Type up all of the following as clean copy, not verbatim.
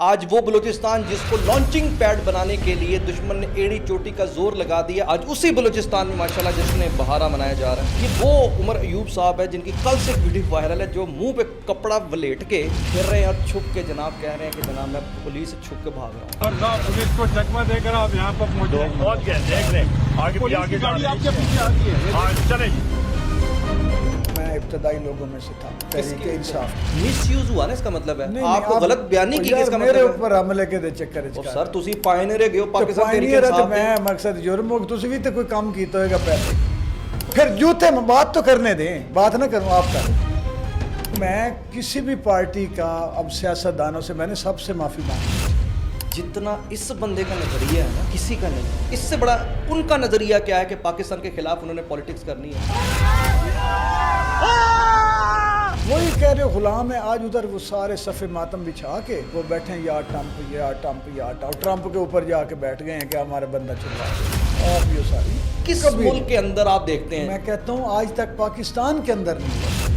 آج وہ بلوچستان جس کو لانچنگ پیڈ بنانے کے لیے دشمن نے ایڑی چوٹی کا زور لگا دیا، آج اسی بلوچستان میں ماشاءاللہ جشن بہارا منایا جا رہا ہے۔ یہ وہ عمر ایوب صاحب ہے جن کی کل سے ویڈیو وائرل ہے، جو منہ پہ کپڑا ولیٹ کے پھر رہے ہیں اور چھپ کے جناب کہہ رہے ہیں کہ جناب میں پولیس سے چھپ کے بھاگ رہا ہوں۔ اور نہ پولیس کو چکمہ دے کر آپ یہاں پر پہنچے بہت گئے دیکھ لیں آگے آپ کے پیچھے آتی ہے چلے۔ میں ابتدائی لوگوں میں سے تھا، تحریک انصاف۔ مس یوز ہوا نا، اس کا مطلب ہے آپ کو غلط بیانی کی، اس کا میرے مطلب اوپر حملے کے دے چکر ہے سر تسی پائنیئر گئے ہو پاکستان تحریک پائنیئر انصاف میں مقصد جرم ہو تسی بھی تو کوئی کام کیتا ہوگا پہلے، پھر جوتے میں بات تو کرنے دیں، بات نہ کروں آپ کا۔ میں کسی بھی پارٹی کا اب سیاست دانوں سے میں نے سب سے معافی مانگی۔ جتنا اس بندے کا نظریہ ہے نا کسی کا نہیں، اس سے بڑا ان کا نظریہ کیا ہے کہ پاکستان کے خلاف انہوں نے پالیٹکس کرنی ہے۔ وہی کہہ رہے ہو غلام ہے، آج ادھر وہ سارے صف ماتم بچھا کے وہ بیٹھے ہیں، یا ٹرمپ یا ٹرمپ یا ٹرمپ کے اوپر جا کے بیٹھ گئے ہیں کہ ہمارا بندہ چل رہا ہے۔ آپ یہ ساری کس ملک کے اندر آپ دیکھتے ہیں؟ میں کہتا ہوں آج تک پاکستان کے اندر نہیں ہے۔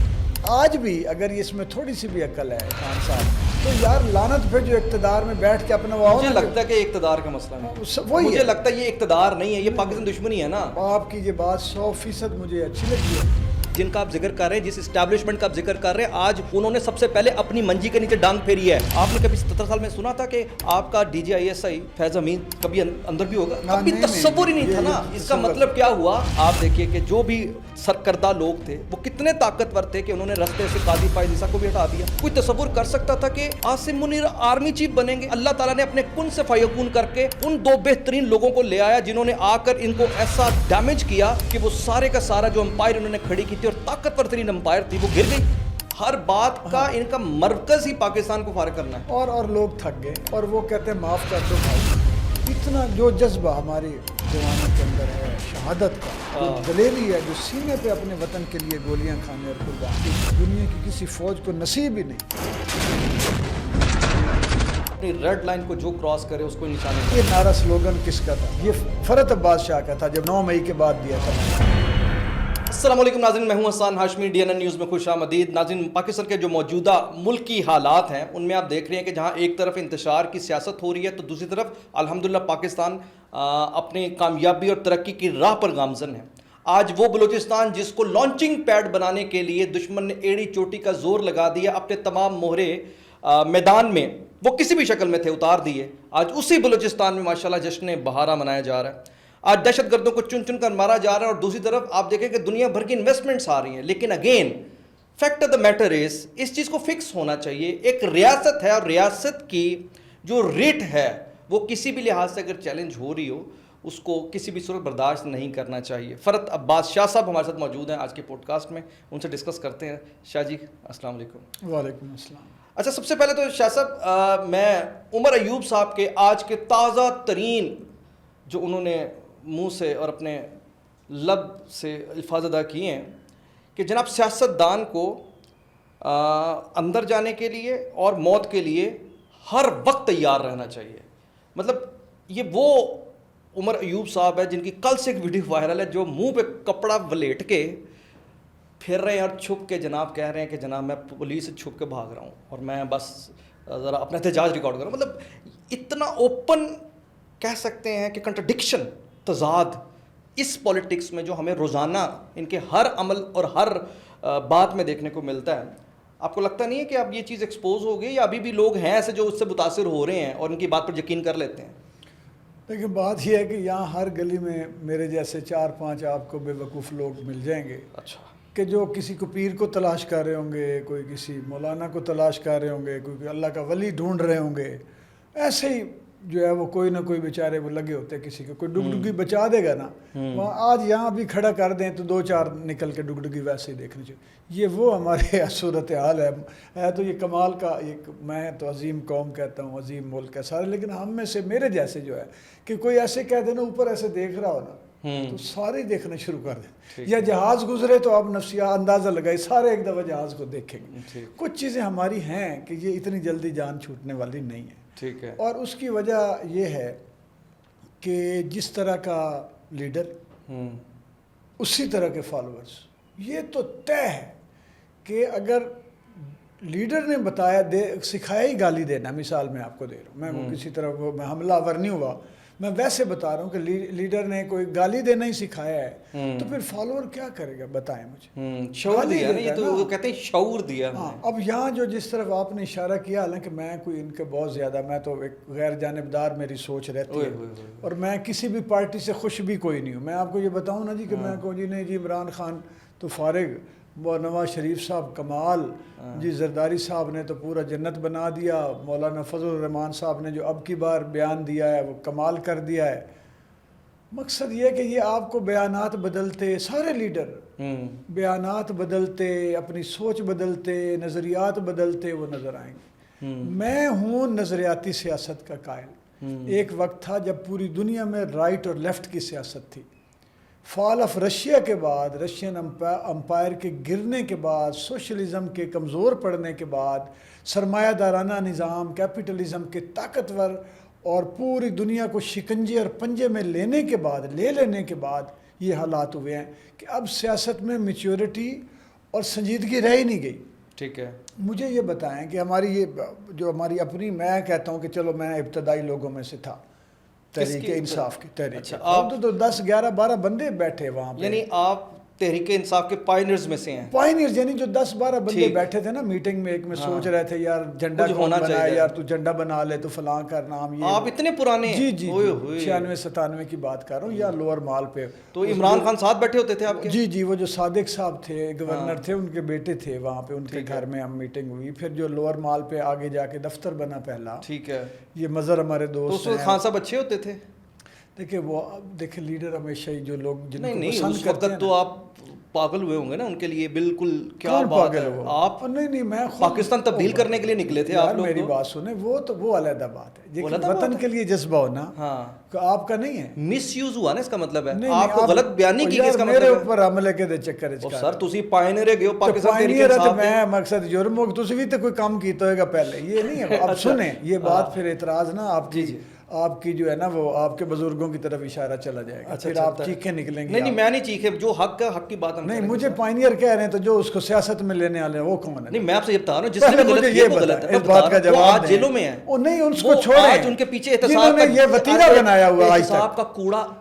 آج بھی اگر اس میں تھوڑی سی بھی عقل ہے خان صاحب تو یار لعنت پہ جو اقتدار میں بیٹھ کے اپنا مجھے لگتا ہے کہ اقتدار کا مسئلہ نہیں، مجھے لگتا ہے یہ اقتدار نہیں ہے، یہ پاکستان دشمنی ہے نا۔ آپ کی یہ بات 100% مجھے اچھی لگی ہے۔ جن کا آپ ذکر کر رہے ہیں، جس اسٹیبلشمنٹ کا آپ ذکر کر رہے ہیں، آج انہوں نے سب سے پہلے اپنی منجی کے نیچے ڈانگ پھیری ہے۔ آپ نے کبھی 77 سال میں سنا تھا کہ آپ کا D G I S I فیض امین کبھی اندر بھی ہوگا؟ کبھی تصور ہی نہیں تھا نا۔ اس کا مطلب کیا ہوا؟ آپ دیکھیے کہ جو بھی سرکردہ لوگ تھے وہ کتنے طاقتور تھے کہ انہوں نے رستے سے قاضی فائز عیسیٰ کو بھی ہٹا دیا۔ کوئی تصور کر سکتا تھا کہ عاصم منیر آرمی چیف بنیں گے؟ اللہ تعالیٰ نے اپنے کن سے فیکون کر کے ان دو بہترین لوگوں کو لے آیا جنہوں نے آ کر ان کو ایسا ڈیمیج کیا کہ وہ سارے کا سارا جو امپائر انہوں نے کھڑی کی تھی اور طاقتور ترین امپائر تھی وہ گر گئی۔ ہر بات کا ان کا مرکز ہی پاکستان کو فارغ کرنا ہے۔ اور لوگ تھک گئے اور وہ کہتے ہیں معاف کر دو بھائی۔ اتنا جو جذبہ ہمارے جوانوں کے اندر ہے شہادت کا، جو دلیری ہے، جو سینے پہ اپنے وطن کے لیے گولیاں کھانے اور قربانی، دنیا کی کسی فوج کو نصیب ہی نہیں۔ اپنی ریڈ لائن کو جو کراس کرے اس کو نشانے۔ یہ نعرہ سلوگن کس کا تھا؟ یہ فرحت عباس شاہ کا تھا جب 9 مئی کے بعد دیا تھا۔ السلام علیکم ناظرین، میں ہوں Hassan Hashmi, D N N news میں خوش آمدید۔ ناظرین، پاکستان کے جو موجودہ ملکی حالات ہیں ان میں آپ دیکھ رہے ہیں کہ جہاں ایک طرف انتشار کی سیاست ہو رہی ہے تو دوسری طرف الحمدللہ پاکستان اپنی کامیابی اور ترقی کی راہ پر گامزن ہے۔ آج وہ بلوچستان جس کو لانچنگ پیڈ بنانے کے لیے دشمن نے ایڑی چوٹی کا زور لگا دیا، اپنے تمام مہرے میدان میں وہ کسی بھی شکل میں تھے اتار دیے، آج اسی بلوچستان میں ماشاءاللہ جشن بہارا منایا جا رہا ہے۔ آج دہشت گردوں کو چن چن کر مارا جا رہا ہے اور دوسری طرف آپ دیکھیں کہ دنیا بھر کی انویسٹمنٹس آ رہی ہیں، لیکن again fact of the matter is اس چیز کو فکس ہونا چاہیے۔ ایک ریاست ہے اور ریاست کی جو ریٹ ہے وہ کسی بھی لحاظ سے اگر چیلنج ہو رہی ہو اس کو کسی بھی صورت برداشت نہیں کرنا چاہیے۔ فرحت عباس شاہ صاحب ہمارے ساتھ موجود ہیں آج کے پوڈ کاسٹ میں، ان سے ڈسکس کرتے ہیں۔ شاہ جی السلام علیکم۔ وعلیکم السلام۔ اچھا، سب سے پہلے تو شاہ صاحب میں عمر ایوب صاحب کے آج کے تازہ ترین جو انہوں نے منہ سے اور اپنے لب سے الفاظ ادا کیے ہیں کہ جناب سیاست دان کو اندر جانے کے لیے اور موت کے لیے ہر وقت تیار رہنا چاہیے۔ مطلب یہ وہ عمر ایوب صاحب ہے جن کی کل سے ایک ویڈیو وائرل ہے، جو منہ پہ کپڑا ولیٹ کے پھر رہے ہیں اور چھپ کے جناب کہہ رہے ہیں کہ جناب میں پولیس سے چھپ کے بھاگ رہا ہوں اور میں بس ذرا اپنا احتجاج ریکارڈ کروں۔ مطلب اتنا اوپن کہہ سکتے ہیں کہ کنٹرڈکشن، تضاد اس پولیٹکس میں جو ہمیں روزانہ ان کے ہر عمل اور ہر بات میں دیکھنے کو ملتا ہے۔ آپ کو لگتا نہیں ہے کہ اب یہ چیز ایکسپوز ہو گئی یا ابھی بھی لوگ ہیں ایسے جو اس سے متاثر ہو رہے ہیں اور ان کی بات پر یقین کر لیتے ہیں؟ لیکن بات یہ ہے کہ یہاں ہر گلی میں میرے جیسے 4-5 آپ کو بے وقوف لوگ مل جائیں گے، اچھا، کہ جو کسی کو پیر کو تلاش کر رہے ہوں گے، کوئی کسی مولانا کو تلاش کر رہے ہوں گے، کوئی اللہ کا ولی ڈھونڈ رہے ہوں گے۔ ایسے ہی جو ہے وہ کوئی نہ کوئی بیچارے وہ لگے ہوتے ہیں، کسی کو کوئی ڈگڈگی بچا دے گا نا، وہاں آج یہاں بھی کھڑا کر دیں تو 2-4 نکل کے ڈگڈگی ویسے ہی دیکھنی چاہیے۔ یہ وہ ہمارے صورت حال ہے تو یہ کمال کا ایک، میں تو عظیم قوم کہتا ہوں، عظیم ملک ہے سارے، لیکن ہم میں سے میرے جیسے جو ہے کہ کوئی ایسے کہہ دینا اوپر ایسے دیکھ رہا ہو نا تو سارے دیکھنا شروع کر دیں، یا جہاز گزرے تو آپ نفسیات اندازہ لگائے سارے ایک دفعہ جہاز کو دیکھیں گے۔ کچھ چیزیں ہماری ہیں کہ یہ اتنی جلدی جان چھوٹنے والی نہیں ہے۔ ٹھیک ہے، اور اس کی وجہ یہ ہے کہ جس طرح کا لیڈر اسی طرح کے فالوورز، یہ تو طے ہے کہ اگر لیڈر نے بتایا سکھایا ہی گالی دینا. مثال میں آپ کو دے رہا ہوں, میں کسی طرح میں حملہ آور نہیں ہوا, میں ویسے بتا رہا ہوں کہ لیڈر نے کوئی گالی دینا ہی سکھایا ہے, تو پھر فالوور کیا کرے گا بتائیں مجھے. شعور دیا نا, یہ تو وہ کہتے ہیں شعور دیا. اب یہاں جو جس طرف آپ نے اشارہ کیا, حالانکہ میں کوئی ان کے بہت زیادہ, میں تو ایک غیر جانبدار میری سوچ رہتی ہے, اور میں کسی بھی پارٹی سے خوش بھی کوئی نہیں ہوں. میں آپ کو یہ بتاؤں نا جی کہ میں کہوں جی نہیں جی عمران خان تو فارغ, نواز شریف صاحب کمال, جی زرداری صاحب نے تو پورا جنت بنا دیا, مولانا فضل الرحمان صاحب نے جو اب کی بار بیان دیا ہے وہ کمال کر دیا ہے. مقصد یہ ہے کہ یہ آپ کو بیانات بدلتے, سارے لیڈر بیانات بدلتے, اپنی سوچ بدلتے, نظریات بدلتے وہ نظر آئیں گے. میں ہوں نظریاتی سیاست کا قائل. ایک وقت تھا جب پوری دنیا میں رائٹ اور لیفٹ کی سیاست تھی. فال آف رشیا کے بعد, رشین امپائر کے گرنے کے بعد, سوشلزم کے کمزور پڑنے کے بعد, سرمایہ دارانہ نظام, کیپٹلزم کے طاقتور اور پوری دنیا کو شکنجے اور پنجے میں لینے کے بعد یہ حالات ہوئے ہیں کہ اب سیاست میں میچورٹی اور سنجیدگی رہ ہی نہیں گئی. ٹھیک ہے, مجھے یہ بتائیں کہ ہماری یہ جو ہماری اپنی, میں کہتا ہوں کہ چلو میں ابتدائی لوگوں میں سے تھا, تحریک انصاف کی تحریک, اب تو 10 11 12 بندے بیٹھے وہاں پہ. یعنی آپ تحریک انصاف کے پائنرز میں سے ہیں. پائنرز یعنی جو 10 12 بندے بیٹھے تھے نا میٹنگ میں, ایک میں سوچ رہے تھے یار جھنڈا کون بنائے, یار تو جھنڈا بنا لے تو فلاں کا نام. یہ آپ اتنے پرانے ہیں؟ جی 96 97 کی بات کر رہا ہوں, یا لوور مال پہ. تو عمران خان ساتھ بیٹھے ہوتے تھے آپ کے؟ جی وہ جو صادق صاحب تھے گورنر تھے, ان کے بیٹے تھے وہاں پہ, ان کے گھر میں ہم میٹنگ ہوئی. پھر جو لوور مال پہ آگے جا کے دفتر بنا پہلا. ٹھیک ہے, یہ مظہر ہمارے دوست ہیں. خان صاحب اچھے ہوتے تھے. دیکھیں لیڈر ہمیشہ ہی جو لوگ جن کو نہیں, پسند اس کرتے وقت تو آپ پاگل ہوئے ہوں گے نا ان کے لیے. بالکل, کیا بات ہے آپ نہیں میں پاکستان تبدیل کرنے کے لیے نکلے تھے آپ لوگ. میری بات سنیں, وہ علیحدہ بات ہے. وطن کے لیے جذبہ ہونا آپ کا نہیں ہے. مس یوز ہوا نا, اس کا مطلب ہے آپ کو غلط بیان نہیں کی. اس کا میرے مطلب اوپر عملے کے چکر سر تسی پائنیئر گئے ہو پاکستان تحریک انصاف. میں مقصد جرم ہو تسی بھی تو کوئی کام کیتا ہوگا پہلے, یہ نہیں ہے. اب سنیں یہ بات, پھر اعتراض نا آپ کی جو ہے نا وہ آپ کے بزرگوں کی طرف اشارہ چلا جائے گا, پھر آپ چیخیں نکلیں گے. نہیں میں نہیں چیخے, جو حق ہے حق کی بات ہم نہیں. مجھے پائنیئر کہہ رہے ہیں تو جو اس کو سیاست میں لینے والے ہیں وہ کون ہے؟ نہیں میں آپ سے یہ بتا رہا ہوں, جس نے غلط کیا وہ غلط ہے. اس بات کا جواب آج جیلوں میں ہیں. نہیں ان کو چھوڑیں, آج ان کے پیچھے احتساب کا یہ وتیرہ بنایا ہوا ہے, احتساب کا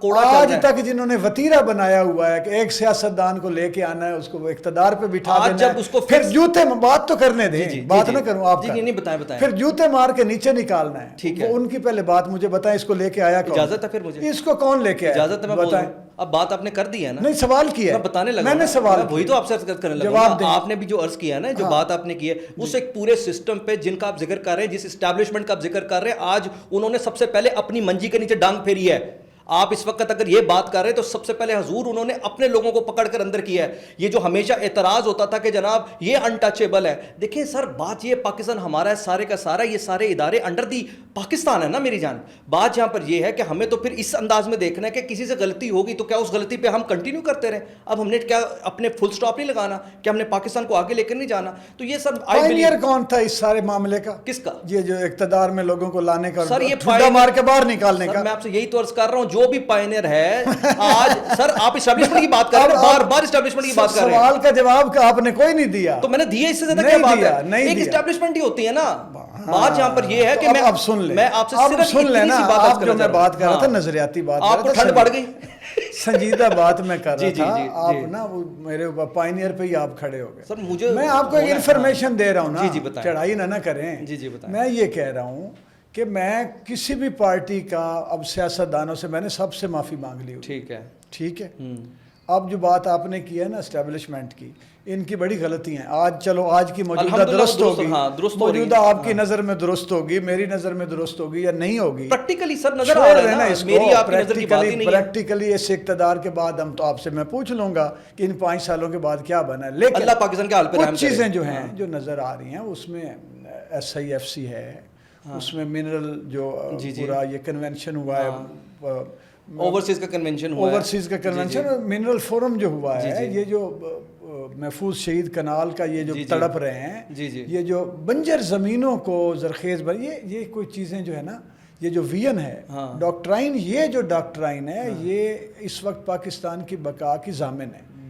کوڑا آج تک جنہوں نے وتیرہ بنایا ہوا ہے کہ ایک سیاستدان کو لے کے آنا ہے, اس کو وہ اقتدار پہ بٹھا دینا ہے, پھر جوتے بات تو کرنے دیں, بات نہ کروں آپ کا. نہیں بتائیں. پھر جوتے مار کے نیچے نکالنا ہے. ٹھیک ہے, ان کی پہلے بات مجھے بتائیں, اس کو لے کے آیا کون؟ اجازت ہے پھر مجھے, اس کو کون لے کے آیا؟ اجازت ہے, میں بتائیں. اب بات آپ نے کر دی ہے نا. نہیں سوال کیا ہے, بتانے لگا, میں نے سوال وہی تو آپ سے عرض کرنے لگا. آپ نے بھی جو عرض کیا ہے نا, جو بات آپ نے کی ہے اس ایک پورے سسٹم پہ جن کا آپ ذکر کر رہے ہیں, جس اسٹیبلشمنٹ کا آپ ذکر کر رہے ہیں, آج انہوں نے سب سے پہلے اپنی منجی کے نیچے ڈانگ پھیری ہے. آپ اس وقت اگر یہ بات کر رہے ہیں تو سب سے پہلے حضور انہوں نے اپنے لوگوں کو پکڑ کر اندر کیا ہے. یہ جو ہمیشہ اعتراض ہوتا تھا کہ جناب یہ انٹچیبل ہے, دیکھیں سر بات یہ پاکستان ہمارا ہے سارے کا سارا, یہ سارے ادارے انڈر دی پاکستان ہے نا میری جان. بات یہاں پر یہ ہے کہ ہمیں تو پھر اس انداز میں دیکھنا ہے کہ کسی سے غلطی ہوگی تو کیا اس غلطی پہ ہم کنٹینیو کرتے رہیں. اب ہم نے کیا اپنے فل سٹاپ نہیں لگانا, کہ ہم نے پاکستان کو آگے لے کر نہیں جانا. تو یہ سب پائنیئر کون تھا اس سارے معاملے کا؟ کس کا؟ یہ جو اقتدار میں لوگوں کو لانے کا, سر یہ ٹھڈا مار کے باہر نکالنے کا. میں آپ سے یہی تو عرض کر رہا ہوں, جو بھی پائنیئر ہے آج سر آپ اسٹیبلشمنٹ کی بات کر رہے ہیں, بار بار اسٹیبلشمنٹ کی بات کر رہے ہیں. سوال کا جواب آپ نے کوئی نہیں دیا. تو میں نے دیا, اس سے زیادہ کیا بات ہے؟ ایک اسٹیبلشمنٹ ہی ہوتی ہے نا. بات یہاں پر یہ ہے کہ اب سن لیں, میں آپ سے صرف سن لینا. آپ جو میں بات کر رہا تھا نظریاتی بات, آپ کو ٹھنڈ پڑ گئی, سنجیدہ بات میں کر رہا تھا. آپ نا میرے اوپر پائنیئر پہ ہی آپ کھڑے ہو گئے. سر مجھے میں آپ کو انفارمیشن دے رہا ہوں نا, چڑھائی نہ کریں. میں یہ کہہ رہا ہوں کہ میں کسی بھی پارٹی کا, اب سیاستدانوں سے میں نے سب سے معافی مانگ لی. ٹھیک ہے. اب جو بات آپ نے کی ہے نا اسٹیبلشمنٹ کی, ان کی بڑی غلطی ہیں. آج چلو آج کی موجودہ درست ہوگی, موجودہ آپ کی نظر میں درست ہوگی, میری نظر میں درست ہوگی یا نہیں ہوگی, پریکٹیکلی سر نظر آ رہا ہے نا. میری آپ کی نظر کی بات ہی نہیں ہے. پریکٹیکلی اس اقتدار کے بعد ہم تو آپ سے میں پوچھ لوں گا کہ ان 5 سالوں کے بعد کیا بنا ہے. لیکن اللہ پاکستان کے حال پہ رحم کچھ چیزیں جو ہیں جو نظر آ رہی ہیں, اس میں SIFC ہے, اس میں منرل جو پورا یہ کنونشن ہوا ہے, اوورسیز کا کنونشن ہوا ہے, اوورسیز کا کنونشن, منرل فورم جو ہوا ہے, یہ جو محفوظ شہید کنال کا یہ جو تڑپ رہے ہیں, یہ جو بنجر زمینوں کو زرخیز یہ کوئی چیزیں جو ہے نا, یہ جو وین ہے ڈاکٹرائن, یہ جو ڈاکٹرائن ہے یہ اس وقت پاکستان کی بقا کی ضامن ہے.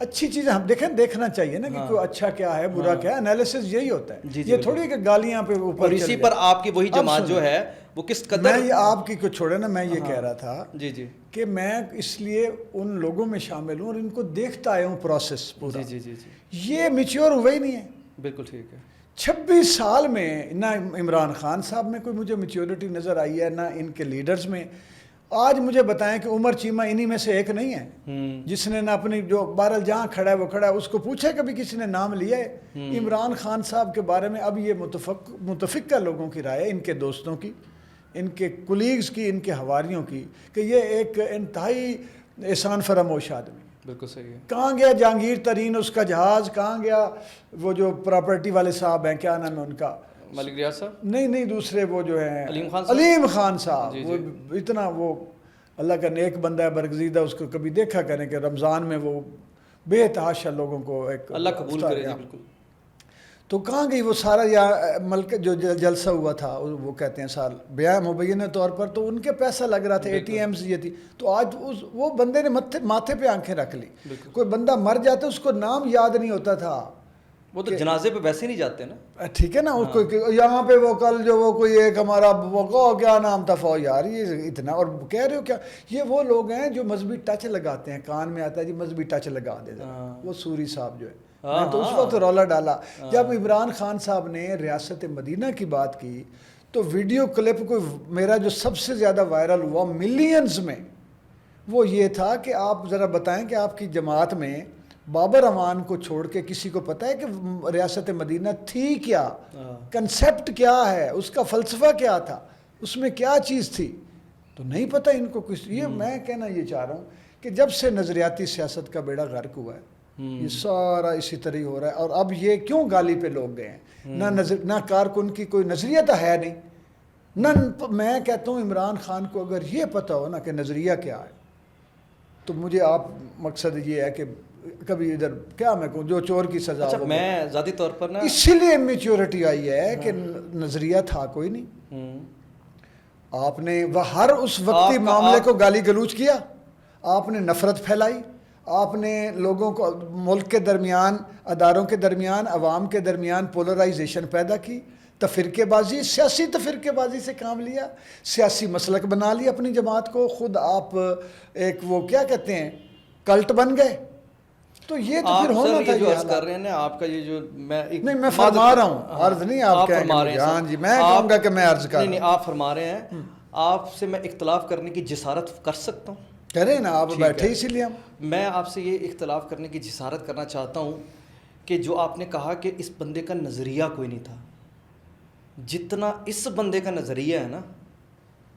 اچھی چیزیں ہم دیکھنا چاہیے نا کہ کوئی اچھا کیا ہے، برا کیا ہے. انالیسس یہی ہوتا ہے، یہ تھوڑی کہ گالیاں پہ اوپر. اور اسی پر آپ کی وہی جماعت جو ہے وہ کس قدر. میں یہ آپ کی کو چھوڑے نا، میں یہ کہہ رہا تھا جی جی کہ میں اس لیے ان لوگوں میں شامل ہوں اور ان کو دیکھتا آیا ہوں پروسیس پورا. جی جی جی یہ میچور ہوئے ہی نہیں ہے. بالکل ٹھیک ہے. 26 سال میں نہ عمران خان صاحب میں کوئی مجھے میچورٹی نظر آئی ہے، نہ ان کے لیڈرز میں. آج مجھے بتائیں کہ عمر چیمہ انہی میں سے ایک نہیں ہے جس نے نہ اپنی جو بہرحال جہاں کھڑا ہے وہ کھڑا ہے، اس کو پوچھے کبھی کسی نے نام لیا ہے عمران خان صاحب کے بارے میں. اب یہ متفقہ لوگوں کی رائے ہے، ان کے دوستوں کی، ان کے کولیگز کی، ان کے حواریوں کی، کہ یہ ایک انتہائی احسان فراموش آدمی. بالکل صحیح ہے. کہاں گیا جہانگیر ترین اس کا جہاز؟ کہاں گیا وہ جو پراپرٹی والے صاحب ہیں، کیا نام ہے ان کا؟ ملک ریاض صاحب؟ نہیں دوسرے وہ جو ہیں علیم خان صاحب. وہ اتنا وہ اللہ کا نیک بندہ ہے، برگزیدہ. اس کو کبھی دیکھا کریں کہ رمضان میں وہ بے تحاشا لوگوں کو ایک اللہ قبول کرے. جی بالکل. تو کہاں گئی وہ سارا یا ملک جو جلسہ ہوا تھا، وہ کہتے ہیں سال بیاہ مبینہ طور پر تو ان کے پیسہ لگ رہا تھا، اے ٹی ایمز یہ تھی. تو آج وہ بندے نے ماتھے پہ آنکھیں رکھ لی. کوئی بندہ مر جاتا اس کو نام یاد نہیں ہوتا تھا. وہ تو جنازے پہ ویسے نہیں جاتے نا. ٹھیک ہے نا. اس کو یہاں پہ وہ کل جو وہ کوئی ایک ہمارا وہ کیا نام تھا فو یار، یہ اتنا. اور کہہ رہے ہو کیا، یہ وہ لوگ ہیں جو مذہبی ٹچ لگاتے ہیں. کان میں آتا ہے جی مذہبی ٹچ لگا دے. وہ سوری صاحب جو ہے، میں تو اس وقت رولا ڈالا جب عمران خان صاحب نے ریاست مدینہ کی بات کی تو ویڈیو کلپ کو میرا جو سب سے زیادہ وائرل ہوا ملینز میں، وہ یہ تھا کہ آپ ذرا بتائیں کہ آپ کی جماعت میں بابر امان کو چھوڑ کے کسی کو پتہ ہے کہ ریاست مدینہ تھی کیا، کنسیپٹ کیا ہے، اس کا فلسفہ کیا تھا، اس میں کیا چیز تھی؟ تو نہیں پتہ ان کو کچھ. یہ میں کہنا یہ چاہ رہا ہوں کہ جب سے نظریاتی سیاست کا بیڑا غرق ہوا ہے، یہ سارا اسی طرح ہو رہا ہے. اور اب یہ کیوں گالی پہ لوگ گئے ہیں؟ نہ کارکن کی کوئی نظریہ تو ہے نہیں. نہ میں کہتا ہوں عمران خان کو اگر یہ پتہ ہو نا کہ نظریہ کیا ہے تو مجھے آپ مقصد یہ ہے کہ کبھی ادھر کیا میں کہوں جو چور کی سزا. اچھا میں ذاتی طور پر نا اسی لیے میچورٹی آئی ہے کہ نظریہ تھا کوئی نہیں. آپ نے ہر اس وقتی معاملے کو گالی گلوچ کیا، آپ نے نفرت پھیلائی، آپ نے لوگوں کو ملک کے درمیان، اداروں کے درمیان، عوام کے درمیان پولرائزیشن پیدا کی، تفرقے بازی، سیاسی تفرقے بازی سے کام لیا، سیاسی مسلک بنا لیا اپنی جماعت کو. خود آپ ایک وہ کیا کہتے ہیں کلٹ بن گئے. تو یہ تو پھر ہونا تھا. جو عرض کر رہے ہیں نا آپ کا یہ جو میں فرما رہا ہوں، عرض نہیں آپ کہیں گے. ہاں جی میں کہوں گا کہ میں عرض کر رہا ہوں. نہیں آپ فرما رہے ہیں. آپ سے میں اختلاف کرنے کی جسارت کر سکتا ہوں؟ کریں نا، آپ بیٹھے اسی لیے. میں آپ سے یہ اختلاف کرنے کی جسارت کرنا چاہتا ہوں کہ جو آپ نے کہا کہ اس بندے کا نظریہ کوئی نہیں تھا، جتنا اس بندے کا نظریہ ہے نا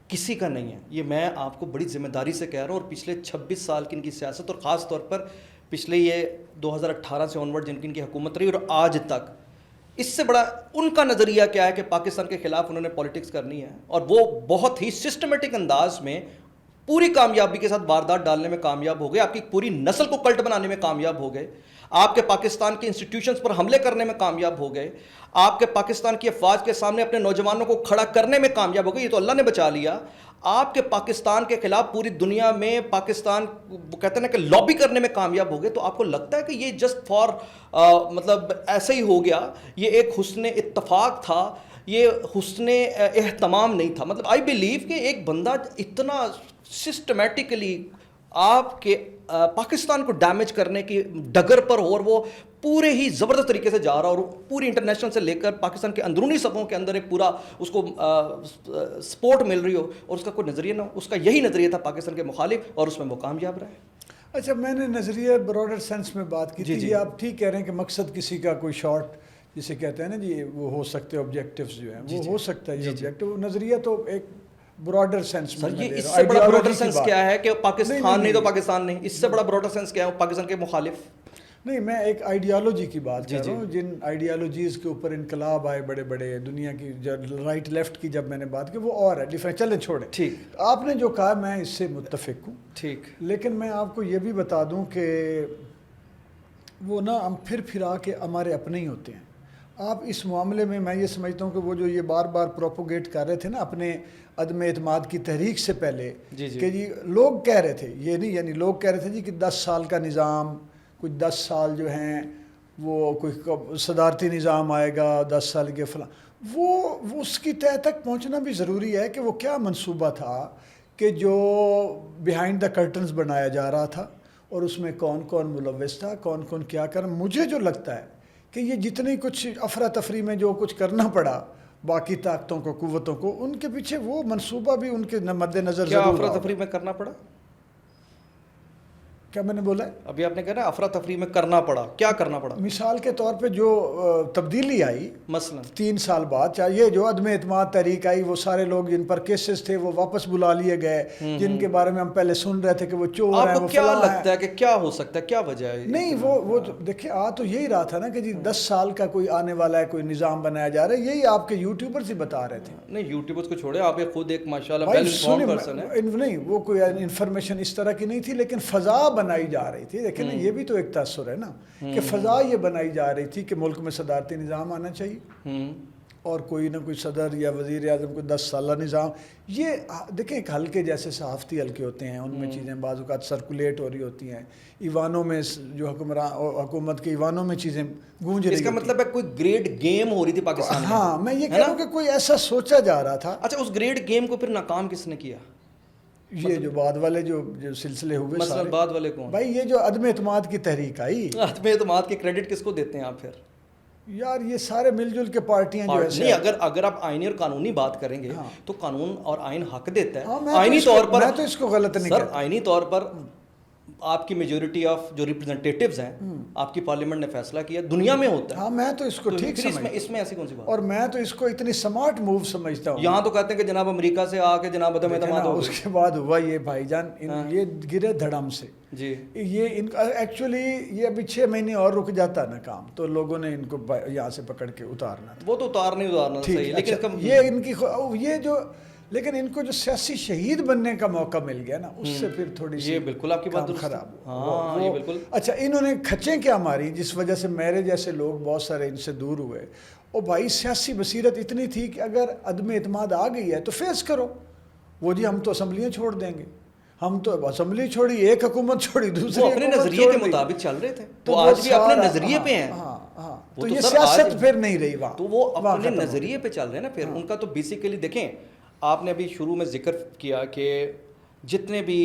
کسی کا نہیں ہے. یہ میں آپ کو بڑی ذمہ داری سے کہہ رہا ہوں. اور پچھلے 26 سال کی ان کی سیاست اور خاص طور پر پچھلے یہ 2018 سے آنورڈ جن کی ان کی حکومت رہی اور آج تک، اس سے بڑا ان کا نظریہ کیا ہے کہ پاکستان کے خلاف انہوں نے پولیٹکس کرنی ہے. اور وہ بہت ہی سسٹمیٹک انداز میں پوری کامیابی کے ساتھ واردات ڈالنے میں کامیاب ہو گئے. آپ کی پوری نسل کو کلٹ بنانے میں کامیاب ہو گئے. آپ کے پاکستان کے انسٹیٹیوشنز پر حملے کرنے میں کامیاب ہو گئے. آپ کے پاکستان کی افواج کے سامنے اپنے نوجوانوں کو کھڑا کرنے میں کامیاب ہو گئے. یہ تو اللہ نے بچا لیا. آپ کے پاکستان کے خلاف پوری دنیا میں پاکستان وہ کہتے ہیں نا کہ لابی کرنے میں کامیاب ہو گئے. تو آپ کو لگتا ہے کہ یہ جسٹ فار مطلب ایسے ہی ہو گیا؟ یہ ایک حسن اتفاق تھا، یہ حسن اہتمام نہیں تھا. مطلب آئی بلیو کہ ایک بندہ اتنا سسٹمیٹکلی آپ کے پاکستان کو ڈیمیج کرنے کی ڈگر پر ہو اور وہ پورے ہی زبردست طریقے سے جا رہا اور پوری انٹرنیشنل سے لے کر پاکستان کے اندرونی صفوں کے اندر ایک پورا اس کو سپورٹ مل رہی ہو اور اس کا کوئی نظریہ نہ ہو. اس کا یہی نظریہ تھا پاکستان کے مخالف اور اس میں وہ کامیاب رہے. اچھا میں نے نظریہ براڈر سینس میں بات کی تھی. آپ ٹھیک کہہ رہے ہیں کہ مقصد کسی کا کوئی شارٹ جسے کہتے ہیں نا جی وہ ہو سکتے آبجیکٹیوز جو ہیں وہ ہو سکتا ہے. یہ آبجیکٹیو نظریہ تو ایک براڈر سینس میں یہ اس سے بڑا براڈر سینس کیا ہے کہ پاکستان نہیں تو پاکستان نہیں. اس سے بڑا براڈر سینس کیا ہے پاکستان کے مخالف؟ نہیں میں ایک آئیڈیالوجی کی بات کر رہا ہوں. جن آئیڈیالوجیز کے اوپر انقلاب آئے بڑے بڑے دنیا کی، رائٹ لیفٹ کی جب میں نے بات کی وہ اور ہے ڈیفرنٹ. چلیں چھوڑیں. ٹھیک آپ نے جو کہا میں اس سے متفق ہوں. ٹھیک لیکن میں آپ کو یہ بھی بتا دوں کہ وہ نا ہم پھر پھرا کے ہمارے اپنے ہی ہوتے ہیں. آپ اس معاملے میں یہ سمجھتا ہوں کہ وہ جو یہ بار بار پروپوگیٹ کر رہے تھے نا اپنے عدم اعتماد کی تحریک سے پہلے، کہ جی لوگ کہہ رہے تھے، یہ نہیں یعنی لوگ کہہ رہے تھے جی کہ 10 سال کا نظام، کچھ 10 سال جو ہیں وہ کوئی صدارتی نظام آئے گا 10 سال کے فلاں، وہ اس کی تہہ تک پہنچنا بھی ضروری ہے کہ وہ کیا منصوبہ تھا کہ جو بیہائنڈ دا کرٹنز بنایا جا رہا تھا، اور اس میں کون کون ملوث تھا، کون کون کیا کر. مجھے جو لگتا ہے کہ یہ جتنی کچھ افراتفری میں جو کچھ کرنا پڑا باقی طاقتوں کو، قوتوں کو، ان کے پیچھے وہ منصوبہ بھی ان کے مد نظر کیا ضرور افراتفری میں کرنا پڑا؟ کیا میں نے بولا ہے؟ ابھی آپ نے کہا نا افراتفری میں کرنا پڑا، کیا کرنا پڑا؟ مثال کے طور پہ جو تبدیلی آئی مثلا 3 سال بعد، چاہیے جو عدم اعتماد تحریک آئی، وہ سارے لوگ جن پر کیسز تھے وہ واپس بلا لیے گئے، جن کے بارے میں ہم پہلے سن رہے تھے کہ وہ چور ہیں، آپ کو وہ کیا فلاں لگتا ہے کہ کیا ہو سکتا ہے، کیا وجہ ہے؟ نہیں وہ دیکھیں آ تو یہی رہا تھا نا کہ جی 10 سال کا کوئی آنے والا ہے، کوئی نظام بنایا جا رہا ہے، یہی آپ کے یوٹیوبرز ہی بتا رہے تھے. نہیں یوٹیوبرز کو چھوڑے، آپ خود ایک ماشاءاللہ ویل انفارمڈ پرسن ہے. نہیں وہ کوئی انفارمیشن اس طرح کی نہیں تھی، لیکن فضا بنائی جا رہی تھی. دیکھیں نا یہ بھی تو ایک تاثر ہے نا کہ فضا یہ بنائی جا رہی تھی کہ ملک میں صدارتی نظام آنا چاہیے، اور کوئی نہ کوئی صدر یا وزیر اعظم کو 10 سالہ نظام. یہ دیکھیں ایک حلقے جیسے صحافتی حلقے ہوتے ہیں، ان میں چیزیں بعض اوقات سرکولیٹ ہو رہی ہوتی ہیں، ایوانوں میں جو حکومت کے ایوانوں میں چیزیں گونج رہی. اس کا مطلب ہے کوئی گریٹ گیم ہو رہی تھی پاکستان میں. ہاں میں یہ کہہ رہا ہوں کہ کوئی ایسا سوچا جا رہا تھا. اچھا اس گریٹ گیم کو پھر ناکام کس نے کیا؟ یہ جو بعد والے جو سلسلے ہوئے مثلا بعد والے کون؟ بھائی یہ جو عدم اعتماد کی تحریک آئی، عدم اعتماد کی کریڈٹ کس کو دیتے ہیں آپ پھر؟ یار یہ سارے مل جل کے پارٹیاں جو ایسے نہیں، اگر آپ آئینی اور قانونی بات کریں گے تو قانون اور آئین حق دیتا ہے آئینی طور پر. میں تو اس کو غلط نہیں سر، آئینی طور پر آپ کی میجورٹی آف جو ریپرزنٹیٹیوز ہیں، آپ کی پارلیمنٹ نے فیصلہ کیا، دنیا میں ہوتا ہے. ہاں میں تو اس کو ٹھیک سمجھتا ہوں، اس میں ایسی کون سی بات؟ اور میں تو اس کو اتنی سمارٹ موو سمجھتا ہوں. یہاں تو کہتے ہیں کہ جناب امریکہ سے آ کے جناب عدم اعتماد ہو، اس کے بعد ہوا یہ بھائی جان یہ گرے دھڑم سے. جی یہ ان کا ایکچولی یہ ابھی 6 مہینے اور رک جاتا نا کام، تو لوگوں نے ان کو یہاں سے پکڑ کے اتارنا تھا. وہ تو اتارنا صحیح، لیکن یہ ان کی یہ جو لیکن ان کو جو سیاسی شہید بننے کا موقع مل گیا نا، اس سے پھر تھوڑی سی یہ بالکل آپ کی بات خراب. ہاں یہ بالکل. اچھا انہوں نے کھچیں کیا ماری جس وجہ سے میرے جیسے لوگ بہت سارے ان سے دور ہوئے. اور بھائی سیاسی بصیرت اتنی تھی کہ اگر عدم اعتماد آ گئی ہے تو فیس کرو. وہ جی ہم تو اسمبلیاں چھوڑ دیں گے، ہم تو اسمبلی چھوڑی، ایک حکومت چھوڑی، دوسری وہ اپنے نظریے کے مطابق چل رہے تھے، تو آج بھی اپنے نظریے پہ ہیں. تو یہ سیاست پھر نہیں رہی وہاں، تو وہ اپنے نظریے پہ چل رہے ہیں نا. پھر ان کا تو بیسیکلی دیکھیں، آپ نے ابھی شروع میں ذکر کیا کہ جتنے بھی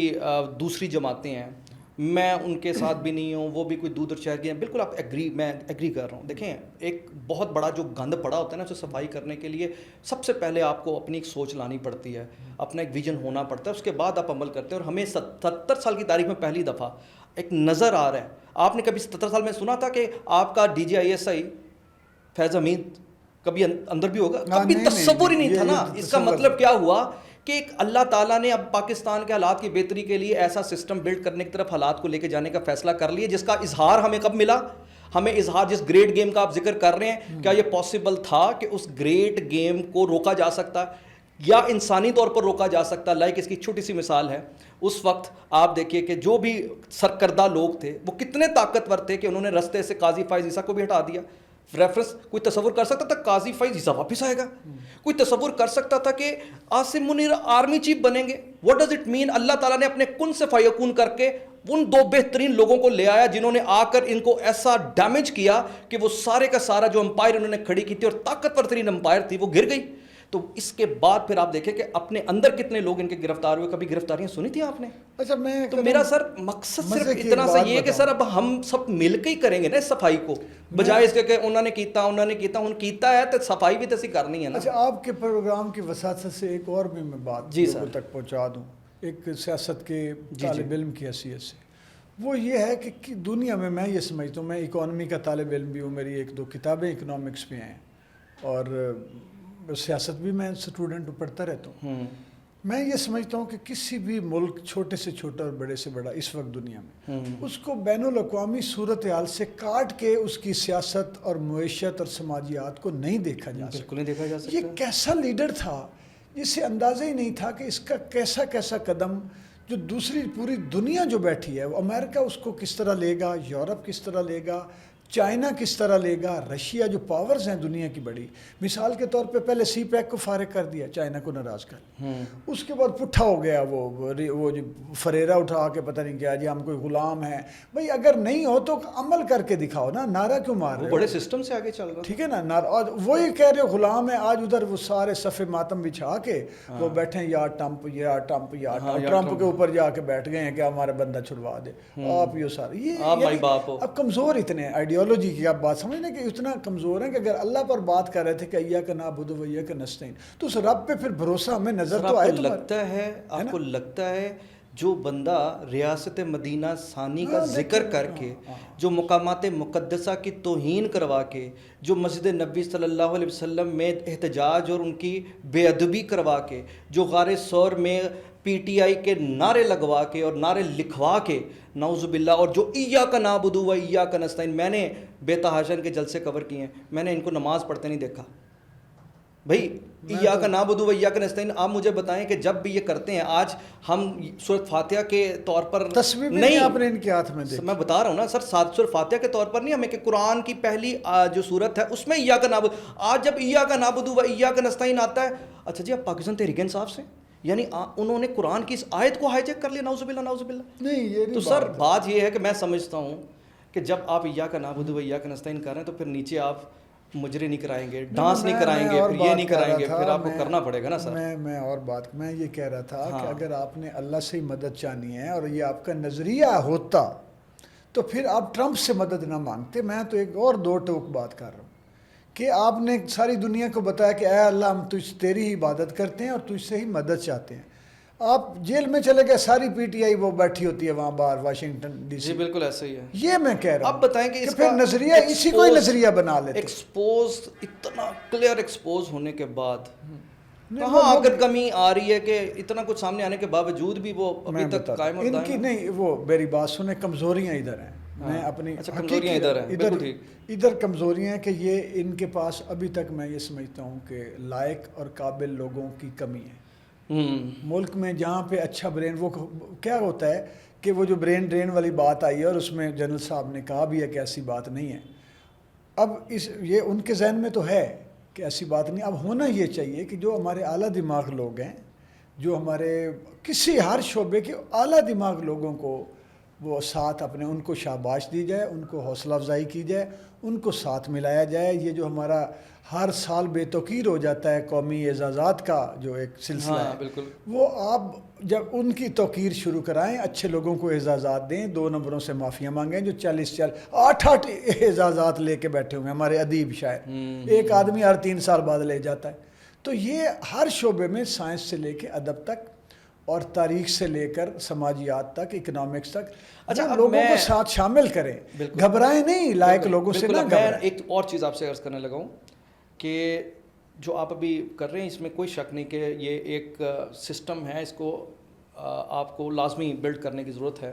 دوسری جماعتیں ہیں میں ان کے ساتھ بھی نہیں ہوں، وہ بھی کوئی دودھ اور شہر کے ہیں. بالکل آپ میں ایگری کر رہا ہوں. دیکھیں ایک بہت بڑا جو گند پڑا ہوتا ہے نا، اسے صفائی کرنے کے لیے سب سے پہلے آپ کو اپنی ایک سوچ لانی پڑتی ہے، اپنا ایک ویژن ہونا پڑتا ہے، اس کے بعد آپ عمل کرتے ہیں. اور ہمیں 70 سال کی تاریخ میں پہلی دفعہ ایک نظر آ رہا ہے. آپ نے کبھی 70 سال میں سنا تھا کہ آپ کا DGISI فیض حمید کبھی اندر بھی ہوگا؟ کبھی تصور ہی نہیں تھا نا. اس کا مطلب کیا ہوا کہ ایک اللہ تعالیٰ نے اب پاکستان کے حالات کی بہتری کے لیے ایسا سسٹم بلڈ کرنے کی طرف حالات کو لے کے جانے کا فیصلہ کر لیا، جس کا اظہار ہمیں کب ملا؟ ہمیں اظہار جس گریٹ گیم کا آپ ذکر کر رہے ہیں، کیا یہ پاسبل تھا کہ اس گریٹ گیم کو روکا جا سکتا یا انسانی طور پر روکا جا سکتا؟ لائک اس کی چھوٹی سی مثال ہے، اس وقت آپ دیکھیے کہ جو بھی سرکردہ لوگ تھے وہ کتنے طاقتور تھے کہ انہوں نے رستے سے قاضی فائز عیسیٰ کو بھی ہٹا دیا. ریفرنس کوئی تصور کر سکتا تھا قاضی فائز عیسیٰ واپس آئے گا؟ کوئی تصور کر سکتا تھا کہ عاصم منیر آرمی چیف بنیں گے؟ What does it mean? Allah تعالیٰ نے اپنے کن سے فیکون کر کے ان 2 بہترین لوگوں کو لے آیا جنہوں نے آ کر ان کو ایسا ڈیمیج کیا کہ وہ سارے کا سارا جو امپائر انہوں نے کھڑی کی تھی اور طاقتور ترین امپائر تھی وہ گر گئی. تو اس کے بعد پھر آپ دیکھیں کہ اپنے اندر کتنے لوگ ان کے گرفتار ہوئے. کبھی گرفتاریاں سنی تھی آپ نے؟ اچھا میں تو میرا سر مقصد صرف اتنا سا یہ ہے کہ سر اب ہم سب مل کے ہی کریں گے نا اس صفائی کو، بجائے اس کے کہ انہوں نے کیتا ہے تو صفائی بھی تو اسی کرنی ہے نا. اچھا آپ کے پروگرام کی وساطت سے ایک اور بھی میں بات لوگوں تک پہنچا دوں، ایک سیاست کے طالب علم کی حیثیت سے. وہ یہ ہے کہ دنیا میں یہ سمجھتا ہوں، میں اکانومی کا طالب علم بھی ہوں، میری 1-2 کتابیں اکنامکس میں ہیں، اور سیاست بھی میں اسٹوڈنٹ پڑھتا رہتا ہوں. میں یہ سمجھتا ہوں کہ کسی بھی ملک، چھوٹے سے چھوٹا اور بڑے سے بڑا اس وقت دنیا میں، اس کو بین الاقوامی صورتحال سے کاٹ کے اس کی سیاست اور معیشت اور سماجیات کو نہیں دیکھا جا سکتا. بالکل نہیں دیکھا جا سکتا. یہ کیسا لیڈر تھا جسے اندازہ ہی نہیں تھا کہ اس کا کیسا قدم جو دوسری پوری دنیا جو بیٹھی ہے، امریکہ اس کو کس طرح لے گا، یورپ کس طرح لے گا، چائنا کس طرح لے گا، رشیا جو پاورز ہیں دنیا کی بڑی، مثال کے طور پہ پہلے سی پیک کو فارغ کر دیا، چائنا کو ناراض کر، اس کے بعد پٹھا ہو گیا وہ جو فریرا اٹھا کے پتہ نہیں کیا جی ہم کوئی غلام ہیں. بھائی اگر نہیں ہو تو عمل کر کے دکھاؤ نا، نعرہ کیوں مار رہے ہو؟ بڑے سسٹم سے آگے چل رہا. ٹھیک ہے نا، اور وہی کہہ رہے ہو غلام ہے. آج ادھر وہ سارے صفے ماتم بچھا کے وہ بیٹھے ہیں، یا ٹرمپ یا ٹرمپ یا ٹرمپ کے اوپر جا کے بیٹھ گئے ہیں کہ ہمارا بندہ چھڑوا دے. آپ یہ سارے یہ اب کمزور اتنے آئیڈیالوجی کی آپ بات سمجھنے کہ اتنا کمزور ہیں کہ اگر اللہ پر بات کر رہے تھے کہ ایاک نعبد و ایاک نستعین، تو اس رب پہ پھر بھروسہ ہمیں نظر تو آئے. لگتا ہے آپ کو لگتا ہے جو بندہ ریاست مدینہ ثانی کا ذکر کر کے، جو مقامات مقدسہ کی توہین کروا کے، جو مسجد نبی صلی اللہ علیہ وسلم میں احتجاج اور ان کی بے ادبی کروا کے، جو غار ثور میں پی ٹی آئی کے نعرے لگوا کے اور نعرے لکھوا کے، نعوذ باللہ، اور جو ایاک نعبد و ایاک نستعین، میں نے بے تحاشا ان کے جلسے کور کیے ہیں، میں نے ان کو نماز پڑھتے نہیں دیکھا. بھائی ایاک نعبد و ایاک نستعین، آپ مجھے بتائیں کہ جب بھی یہ کرتے ہیں، آج ہم سورۃ فاتحہ کے طور پر نہیں، آپ نے ان کے ہاتھ میں میں بتا رہا ہوں نا سر، سورۃ فاتحہ کے طور پر نہیں، ہمیں کہ قرآن کی پہلی جو سورت ہے اس میں ایاک نعبد، آج جب ایاک نعبد و ایاک نستعین آتا ہے، اچھا جی آپ پاکستان تحریک انصاف سے، یعنی انہوں نے قرآن کی اس آیت کو ہائی جیک کر لیا. نعوذ باللہ نعوذ باللہ. نہیں یہ تو سر بات یہ ہے کہ میں سمجھتا ہوں کہ جب آپ ایاک نعبد و ایاک نستعین کر رہے ہیں تو پھر نیچے آپ مجرے نہیں کرائیں گے، ڈانس نہیں کرائیں گے، پھر یہ نہیں کرائیں گے، پھر آپ کو کرنا پڑے گا نا سر. میں یہ کہہ رہا تھا کہ اگر آپ نے اللہ سے ہی مدد چاہنی ہے اور یہ آپ کا نظریہ ہوتا تو پھر آپ ٹرمپ سے مدد نہ مانگتے. میں تو ایک اور دو ٹوک بات کر رہا ہوں کہ آپ نے ساری دنیا کو بتایا کہ اے اللہ ہم تجھ تیری ہی عبادت کرتے ہیں اور تجھ سے ہی مدد چاہتے ہیں. آپ جیل میں چلے گئے، ساری پی ٹی آئی وہ بیٹھی ہوتی ہے وہاں باہر واشنگٹن ڈی سی. جی بالکل ایسا ہی ہے. یہ میں کہہ رہا ہوں. آپ بتائیں کہ اس پھر نظریہ اسی کو ہی نظریہ بنا لیتے. ایکسپوز اتنا کلیئر ایکسپوز ہونے کے بعد کہاں اگر کمی آ رہی ہے کہ اتنا کچھ سامنے آنے کے باوجود بھی وہ ابھی تک قائم اور دائم ان کی نہیں، وہ میری بات سنیں، کمزوریاں ادھر ہیں. میں اپنی کمزوریاں ادھر کمزوریاں ہیں کہ یہ ان کے پاس ابھی تک میں یہ سمجھتا ہوں کہ لائق اور قابل لوگوں کی کمی ہے. ملک میں جہاں پہ اچھا برین، وہ کیا ہوتا ہے کہ وہ جو برین ڈرین والی بات آئی ہے اور اس میں جنرل صاحب نے کہا بھی ہے کہ ایسی بات نہیں ہے. اب یہ ان کے ذہن میں تو ہے کہ ایسی بات نہیں. اب ہونا یہ چاہیے کہ جو ہمارے اعلیٰ دماغ لوگ ہیں، جو ہمارے کسی ہر شعبے کے اعلیٰ دماغ لوگوں کو وہ ساتھ اپنے، ان کو شاباش دی جائے، ان کو حوصلہ افزائی کی جائے، ان کو ساتھ ملایا جائے. یہ جو ہمارا ہر سال بے توقیر ہو جاتا ہے قومی اعزازات کا جو ایک سلسلہ ہے، بالکل، وہ آپ جب ان کی توقیر شروع کرائیں، اچھے لوگوں کو اعزازات دیں، 2 نمبروں سے معافیاں مانگیں جو 8 اعزازات لے کے بیٹھے ہوئے ہیں ہمارے ادیب شاعر. ایک آدمی ہر 3 سال بعد لے جاتا ہے. تو یہ ہر شعبے میں، سائنس سے لے کے ادب تک اور تاریخ سے لے کر سماجیات تک، اکنامکس تک، اچھا لوگوں کو ساتھ شامل کریں، گھبرائیں نہیں، لائق لوگوں سے نہ گھبرائیں. میں ایک اور چیز آپ سے عرض کرنے لگا ہوں کہ جو آپ ابھی کر رہے ہیں اس میں کوئی شک نہیں کہ یہ ایک سسٹم ہے، اس کو آپ کو لازمی بلڈ کرنے کی ضرورت ہے.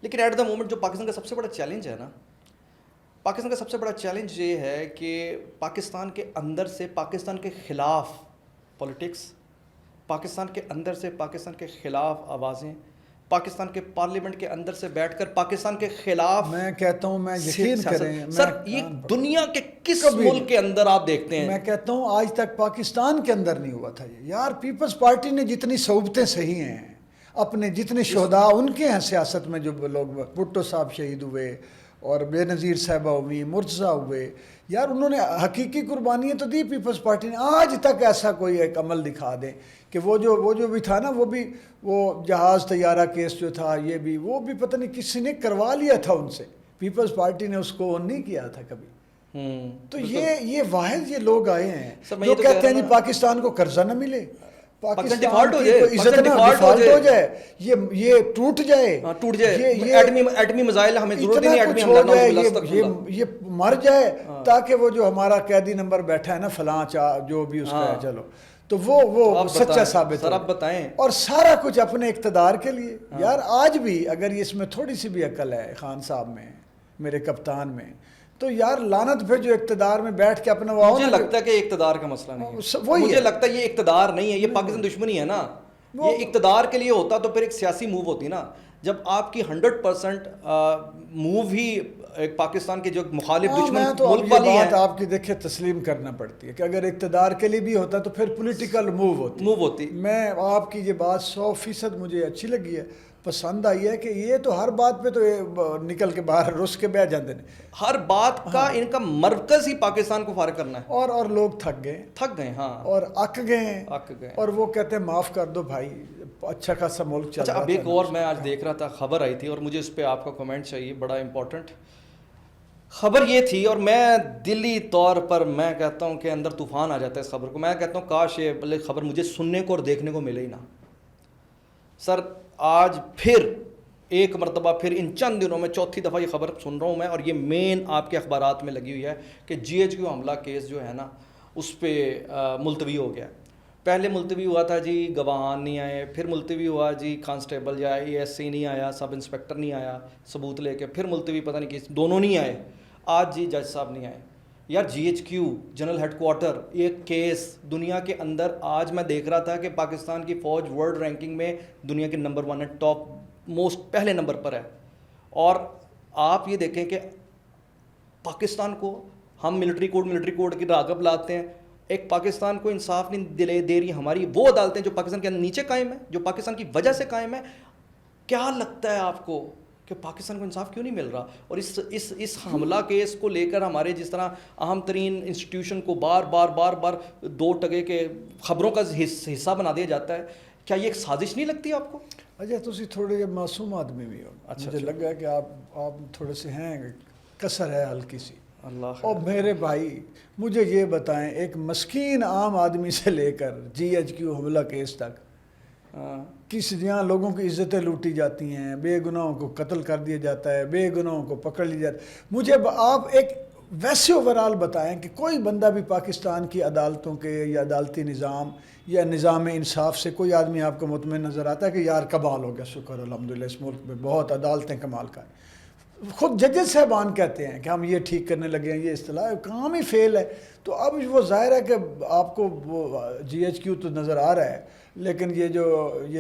لیکن ایٹ دا مومنٹ جو پاکستان کا سب سے بڑا چیلنج ہے نا، پاکستان کا سب سے بڑا چیلنج یہ ہے کہ پاکستان کے اندر سے پاکستان کے خلاف پولیٹکس، پاکستان کے اندر سے پاکستان کے خلاف آوازیں، پاکستان کے پارلیمنٹ کے اندر سے بیٹھ کر پاکستان کے خلاف، میں کہتا ہوں، میں یقین کریں سر، یہ دنیا کے کس ملک کے اندر آپ دیکھتے ہیں؟ میں کہتا ہوں آج تک پاکستان کے اندر نہیں ہوا تھا یہ. یار پیپلز پارٹی نے جتنی صحبتیں صحیح ہیں، اپنے جتنے شہداء ان کے ہیں سیاست میں، جو لوگ بھٹو صاحب شہید ہوئے اور بے نظیر صاحبہ ہوئی، مرتضیٰ ہوئے، یار انہوں نے حقیقی قربانیاں تو دی پیپلز پارٹی نے. آج تک ایسا کوئی ایک عمل دکھا دیں کہ وہ جو بھی تھا نا، وہ جہاز طیارہ کیس جو تھا، یہ بھی وہ بھی پتہ نہیں کسی نے کروا لیا تھا ان سے، پیپلز پارٹی نے اس کو نہیں کیا تھا کبھی. تو یہ واحد یہ لوگ آئے ہیں جو کہتے ہیں جی پاکستان کو قرضہ نہ ملے، پاکستان ڈیفالٹ ہو جائے، یہ ٹوٹ جائے، ایٹمی میزائل ہمیں ضرورت نہیں، ایٹمی حملہ یہ مر جائے، تاکہ وہ جو ہمارا قیدی نمبر بیٹھا ہے نا فلاں جو بھی اس کا ہے، چلو تو وہ سچا ثابت سر. آپ بتائیں، اور سارا کچھ اپنے اقتدار کے لیے. یار آج بھی اگر اس میں تھوڑی سی بھی عقل ہے خان صاحب میں، میرے کپتان میں، تو یار لعنت پہ جو اقتدار میں بیٹھ کے اپنا مجھے لگتا ہے کہ اقتدار کا مسئلہ نہیں ہے، مجھے لگتا ہے یہ اقتدار نہیں ہے، یہ پاکستان دشمنی ہے نا. یہ اقتدار کے لیے ہوتا تو پھر ایک سیاسی موو ہوتی نا. جب آپ کی 100% موو ہی ایک پاکستان کے جو مخالف میں دشمن تو اب ملک یہ والی بات ہیں آپ کی دیکھیں تسلیم کرنا پڑتی ہے کہ اگر اقتدار کے لیے بھی ہوتا تو پھر پولیٹیکل موو ہوتی. میں آپ کی یہ بات 100% مجھے اچھی لگی ہے, پسند آئی ہے کہ یہ تو ہر بات پہ تو نکل کے باہر رس کے بہ جاتے ہیں, ہر بات کا ان کا مرکز ہی پاکستان کو فارغ کرنا ہے. اور لوگ تھک گئے ہاں, اور اک گئے ہیں, گئے. اور وہ کہتے ہیں معاف کر دو بھائی, اچھا خاصا ملک چل اچھا رہا اب تھا. ایک اور میں آج دیکھ رہا تھا, خبر آئی تھی اور مجھے اس پہ آپ کا کمنٹ چاہیے, بڑا امپورٹنٹ خبر یہ تھی, اور میں دلی طور پر میں کہتا ہوں کہ اندر طوفان آ جاتا ہے اس خبر کو. میں کہتا ہوں کاش یہ بلے خبر مجھے سننے کو اور دیکھنے کو ملے ہی نا. سر آج پھر ایک مرتبہ پھر ان چند دنوں میں چوتھی دفعہ یہ خبر سن رہا ہوں میں, اور یہ مین آپ کے اخبارات میں لگی ہوئی ہے کہ جی ایچ کیو حملہ کیس جو ہے نا اس پہ ملتوی ہو گیا. پہلے ملتوی ہوا تھا جی گواہان نہیں آئے, پھر ملتوی ہوا جی کانسٹیبل یا اے ایس سی نہیں آیا, سب انسپیکٹر نہیں آیا ثبوت لے کے, پھر ملتوی پتہ نہیں کس دونوں نہیں آئے, آج جی جج صاحب نہیں آئے. یار G H Q general headquarter ایک کیس دنیا کے اندر, آج میں دیکھ رہا تھا کہ پاکستان کی فوج ورلڈ رینکنگ میں دنیا کے نمبر 1 ہے, ٹاپ موسٹ پہلے نمبر پر ہے. اور آپ یہ دیکھیں کہ پاکستان کو ہم ملٹری کوڈ کی راغب لاتے ہیں, ایک پاکستان کو انصاف نہیں دے رہی ہماری وہ عدالتیں جو پاکستان کے نیچے قائم ہیں, جو پاکستان کی وجہ سے قائم ہے. کیا لگتا ہے آپ کو کہ پاکستان کو انصاف کیوں نہیں مل رہا؟ اور اس حملہ کیس کو لے کر ہمارے جس طرح اہم ترین انسٹیٹیوشن کو بار بار 2 ٹکے کے خبروں کا حصہ بنا دیا جاتا ہے, کیا یہ ایک سازش نہیں لگتی آپ کو؟ اچھا تسی تھوڑے معصوم آدمی بھی ہو, مجھے لگا کہ آپ تھوڑے سے ہیں, کسر ہے ہلکی سی. اللہ اور میرے بھائی مجھے یہ بتائیں, ایک مسکین عام آدمی سے لے کر جی ایچ کیو حملہ کیس تک کس جہاں لوگوں کی عزتیں لوٹی جاتی ہیں, بے گناہوں کو قتل کر دیا جاتا ہے, بے گناہوں کو پکڑ لیا جاتا ہے. مجھے آپ ایک ویسے اوورال بتائیں کہ کوئی بندہ بھی پاکستان کی عدالتوں کے یا عدالتی نظام یا نظام انصاف سے کوئی آدمی آپ کو مطمئن نظر آتا ہے کہ یار کمال ہو گیا, شکر الحمدللہ اس ملک میں بہت عدالتیں کمال کا ہے. خود ججز صاحبان کہتے ہیں کہ ہم یہ ٹھیک کرنے لگے ہیں, یہ اصطلاح کام ہی فیل ہے. تو اب وہ ظاہر ہے کہ آپ کو وہ جی ایچ کیو تو نظر آ رہا ہے, لیکن یہ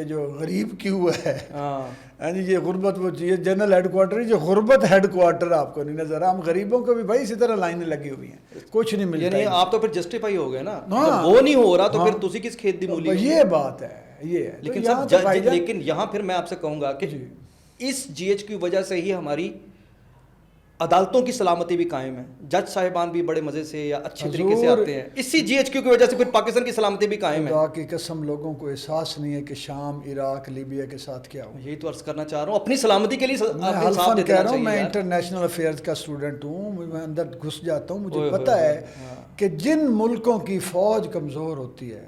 جو غریب کیو ہے یعنی یہ غربت, وہ یہ جنرل ہیڈ کوارٹر, یہ غربت ہیڈ کوارٹر آپ کو نہیں نظر آ. ہم غریبوں کو بھی بھائی اسی طرح لائنیں لگی ہوئی ہیں, کچھ نہیں ملتا. یعنی آپ تو پھر جسٹیفائی ہو گئے نا, جب وہ نہیں ہو رہا تو پھر تسی کس کھیت دی مولی. یہ بات ہے, یہ ہے. لیکن سر لیکن یہاں پھر میں آپ سے کہوں گا کہ اس جی ایچ کی وجہ سے ہی ہماری عدالتوں کی سلامتی بھی قائم ہے. جج صاحبان بھی بڑے مزے سے یا اچھے طریقے سے آتے ہیں, اسی جی ایچ کیو کی وجہ سے پھر پاکستان کی سلامتی بھی قائم ہے. خدا کی قسم لوگوں کو احساس نہیں ہے کہ شام, عراق, لیبیا کے ساتھ کیا ہو. یہی تو عرض کرنا چاہ رہا ہوں, اپنی سلامتی کے لیے میں حلفاً کہہ رہا ہوں, میں انٹرنیشنل افیئرز کا اسٹوڈنٹ ہوں, میں اندر گھس جاتا ہوں. مجھے پتہ ہے کہ جن ملکوں کی فوج کمزور ہوتی ہے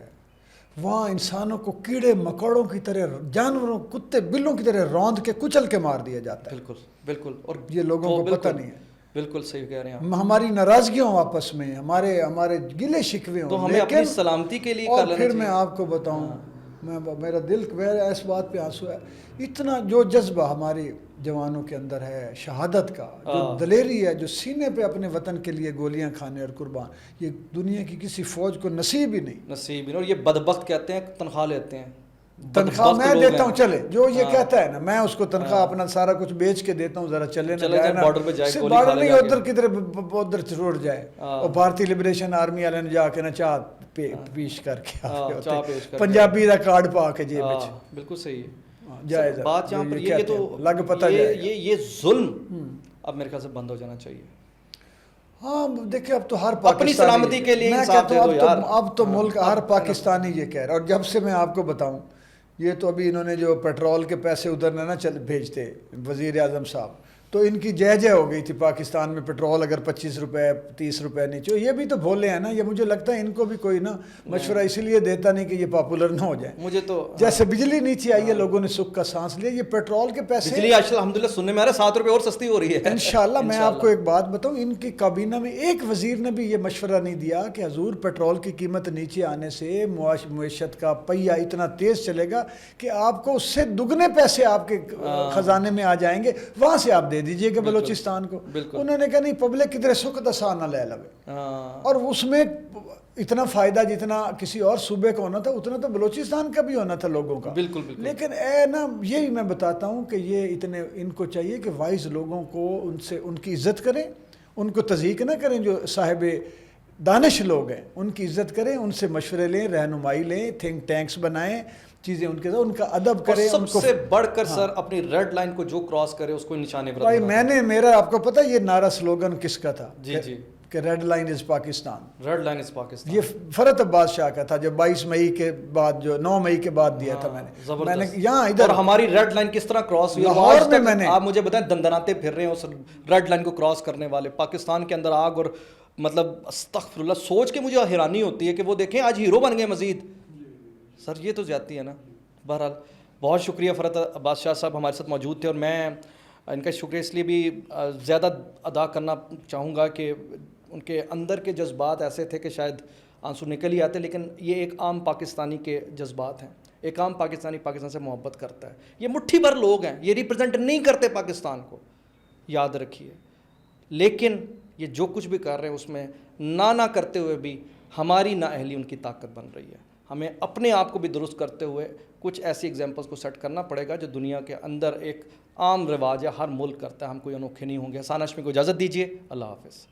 وہاں انسانوں کو کیڑے مکوڑوں کی طرح, جانوروں, کتے بلوں کی طرح روند کے کچل کے مار دیا جاتا ہے. بالکل. اور یہ لوگوں کو پتہ نہیں ہے. بالکل صحیح کہہ رہے ہیں. ہماری ناراضگیوں آپس میں, ہمارے گلے شکوے ہوں, تو ہمیں اپنی سلامتی کے لیے کر لینا چاہیے. پھر میں آپ کو بتاؤں, میرا دل اس بات پہ آنسو ہے, اتنا جو جذبہ ہماری جوانوں کے اندر ہے شہادت کا, جو دلیری ہے, جو سینے پہ اپنے وطن کے لیے گولیاں کھانے اور قربان, یہ دنیا کی کسی فوج کو نصیب ہی نہیں. اور یہ بدبخت کہتے ہیں تنخواہ لیتے ہیں, تنخواہ میں دیتا ہوں, چلے جو یہ کہتا ہے نا, میں اس کو تنخواہ اپنا سارا کچھ بیچ کے دیتا ہوں, ذرا چلے نا, بارڈر پہ جائے, بارڈر نہیں ادھر کدھر ادھر چھوڑ جائے. اور بھارتی لبریشن آرمی والے نے جا کے نا چاہ پیش کر کے پنجابی کا کارڈ پا کے جیب وچ. بالکل صحیح ہے. بات یہاں پر یہ تو لگ پتہ یہ ظلم اب میرے خیال سے بند ہو جانا چاہیے. ہاں دیکھیں, اب تو ہر اپنی سلامتی کے لیے انصاف دے دو یار. اب تو ملک ہر پاکستانی یہ کہہ رہا ہے. اور جب سے میں آپ کو بتاؤں, یہ تو ابھی انہوں نے جو پیٹرول کے پیسے ادھر نہ بھیجتے وزیر اعظم صاحب, تو ان کی جے ہو گئی تھی پاکستان میں پیٹرول اگر 25 روپے 30 روپے نیچے. یہ بھی تو بھولے ہیں نا, یہ مجھے لگتا ہے ان کو بھی کوئی نا مشورہ اسی لیے دیتا نہیں کہ یہ پاپولر نہ ہو جائے. مجھے تو جیسے بجلی نیچے آئی ہے, لوگوں نے سکھ کا سانس لیا. یہ پیٹرول کے پیسے بجلی الحمدللہ سننے میں آ رہا 7 روپے اور سستی ہو رہی ہے انشاءاللہ. میں آپ کو ایک بات بتاؤں, ان کی کابینہ میں ایک وزیر نے بھی یہ مشورہ نہیں دیا کہ حضور پیٹرول کی قیمت نیچے آنے سے معیشت کا پہیہ اتنا تیز چلے گا کہ آپ کو اس سے دگنے پیسے آپ کے خزانے میں آ جائیں گے, وہاں سے آپ دے دے دیجئے کہ بلوچستان کو. انہوں نے کہا نہیں پبلک کدھر سکھ دسا نہ لے لوے, اور اس میں اتنا فائدہ جتنا کسی اور صوبے کا ہونا تھا اتنا تو بلوچستان کا بھی ہونا تھا لوگوں کا. لیکن یہی میں بتاتا ہوں کہ یہ اتنے ان کو چاہیے کہ وائز لوگوں کو ان کی عزت کریں, ان کو تضحیک نہ کریں, جو صاحب دانش لوگ ہیں ان کی عزت کریں, ان سے مشورے لیں, رہنمائی لیں, تھنک ٹینکس بنائیں, چیزیں ان کے ساتھ, ان کا ادب کریں. سب سے بڑھ کر سر اپنی ریڈ لائن کو جو کراس کرے اس کو نشانے پر. بھائی میرا آپ کو پتہ یہ نعرہ سلوگن کس کا تھا؟ جی کہ red line is Pakistan. Red line is Pakistan یہ فرحت عباس شاہ کا تھا جو 22 مئی کے بعد, جو 9 مئی کے بعد دیا تھا میں نے یہاں ادھر. اور ہماری ریڈ لائن کس طرح کراس ہوئی لاہور میں میں نے, آپ مجھے بتائیں دندناتے پھر رہے ہیں اس ریڈ لائن کو کراس کرنے والے. پاکستان کے اندر آگ, اور مطلب استغفر اللہ, سوچ کے مجھے حیرانی ہوتی ہے کہ وہ دیکھیں آج ہیرو بن گئے مزید. سر یہ تو زیادتی ہے نا. بہرحال بہت شکریہ فرحت عباس شاہ صاحب ہمارے ساتھ موجود تھے, اور میں ان کا شکریہ اس لیے بھی زیادہ ادا کرنا چاہوں گا کہ ان کے اندر کے جذبات ایسے تھے کہ شاید آنسو نکل ہی آتے, لیکن یہ ایک عام پاکستانی کے جذبات ہیں. ایک عام پاکستانی پاکستان سے محبت کرتا ہے. یہ مٹھی بھر لوگ ہیں, یہ ریپرزینٹ نہیں کرتے پاکستان کو, یاد رکھیے. لیکن یہ جو کچھ بھی کر رہے ہیں اس میں نہ کرتے ہوئے بھی ہماری نااہلی ان کی طاقت بن رہی ہے. ہمیں اپنے آپ کو بھی درست کرتے ہوئے کچھ ایسی ایگزامپلس کو سیٹ کرنا پڑے گا جو دنیا کے اندر ایک عام رواج ہے, ہر ملک کرتا ہے. ہم کوئی انوکھے نہیں ہوں گے. حسان ہاشمی کو اجازت دیجیے. اللہ حافظ.